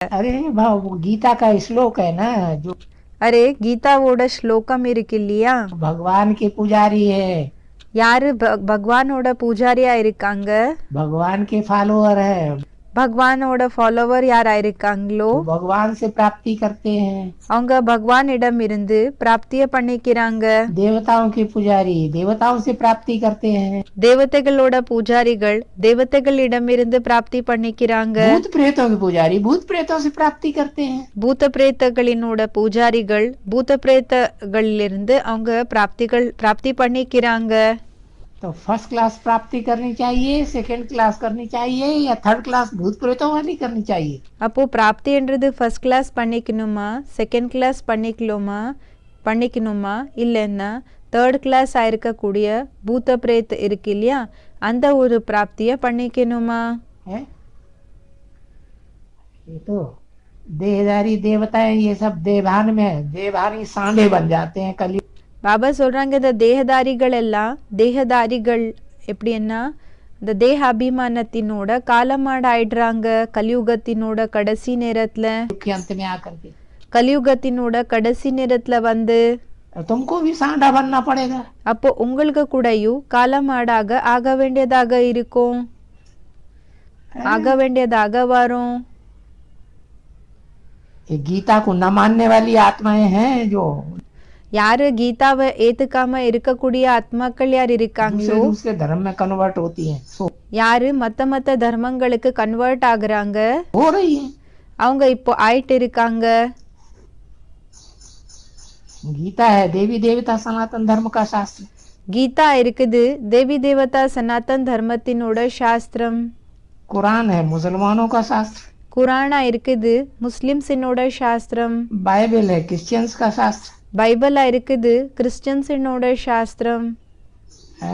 अरे वो गीता का श्लोक है ना जो अरे கீதாவோட ஸ்லோகம் இருக்கு இல்லையா? भगवान के पुजारी है, யாரு பகவானோட பூஜாரியா இருக்காங்க? भगवान के फॉलोअर है, பகவானோட ஃபாலோவர் யாரா இருக்காங்களோ वो भगवान से प्राप्ति करते हैं। அவங்க பகவானிடம் இருந்து பிராப்திய பண்ணிக்கிறாங்க. देवताओं के पुजारी देवताओं से प्राप्ति करते हैं। தேவதைகளோட பூஜாரிகள் தேவதைகளிடமிருந்து பிராப்தி பண்ணிக்கிறாங்க. भूत प्रेतों के पुजारी भूत प्रेतों से प्राप्ति करते हैं। பூத பிரேத்தகளினோட பூஜாரிகள் பூத பிரேத்தகளிலிருந்து அவங்க பிராப்தி பண்ணிக்கிறாங்க. तो फर्स्ट क्लास प्राप्ति करनी चाहिए, सेकंड क्लास करनी चाहिए या थर्ड क्लास भूत प्रेतों वाली करनी चाहिए? அப்போ பிராப்தின்றது ஃபர்ஸ்ட் கிளாஸ் பண்ணிக்கணுமா, செகண்ட் கிளாஸ் பண்ணிக்கணுமா இல்லைன்னா தேர்ட் கிளாஸ் ஆயிருக்கக்கூடிய பூத பிரேத் இருக்கு இல்லையா அந்த ஒரு பிராப்தியை பண்ணிக்கணுமா? है ये तो देहधारी देवताएं ये सब देवभान में देवभानी सांडे बन जाते हैं कलयुग। பாபா சொல்றாங்க இந்த தேகதாரிகள் எல்லாம் தேகதாரிகள் எப்படின்னா இந்த தேக அபிமானத்தினோட காலமாட ஆயிடுறாங்க கலியுகத்தினோட கடைசி நேரத்துல. के अंत में आकर के கலியுகத்தினோட கடைசி நேரத்துல வந்து तुमको भी सांडा बनना पड़ेगा। அப்போ உங்களுக்கு கூடயும் காலமாடாக ஆக வேண்டியதாக இருக்கும், ஆக வேண்டியதாக வரும். ये गीता को न मानने वाली आत्माएं हैं जो யாரு கீதாவை ஏத்துக்காம இருக்கக்கூடிய ஆத்மாக்கள் யார் இருக்காங்களோ दूसरे धर्म में कन्वर्ट होती हैं, யாரு மத்த தர்மங்களுக்கு கன்வெர்ட் ஆகுறாங்க हो रही है। அவங்க இப்போ ஆயிட்டு இருக்காங்க. गीता है देवी देवता सनातन धर्म का शास्त्र। கீதா இருக்குது தேவி தேவதா சனாதன் தர்மத்தினோட சாஸ்திரம். कुरान है मुसलमानों का शास्त्र। குரானா இருக்குது முஸ்லிம்ஸினோட சாஸ்திரம். बाइबल है क्रिश्चियंस का शास्त्र பைபிளா இருக்குது கிறிஸ்டியன்ஸினோட சாஸ்திரம். है।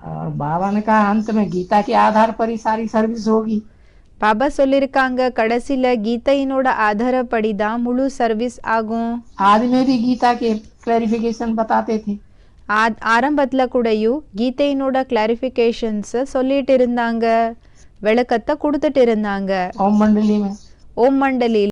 और बाबा ने कहा अंत में गीता के आधार पर ही सारी सर्विस होगी। பாபா சொல்லிருக்காங்க கடைசியில கீதையினோட ஆதாரப்படி தான் முழு சர்வீஸ் ஆகும். आज में भी गीता के क्लैरिफिकेशन बताते थे। ஆரம்பத்துல கூடயும் கீதையினோட கிளாரிஃபிகேஷன்ஸ் சொல்லிட்டு இருந்தாங்க, விளக்கத்தை கொடுத்துட்டு இருந்தாங்க. ओम मंडली में ஓம் மண்டலில்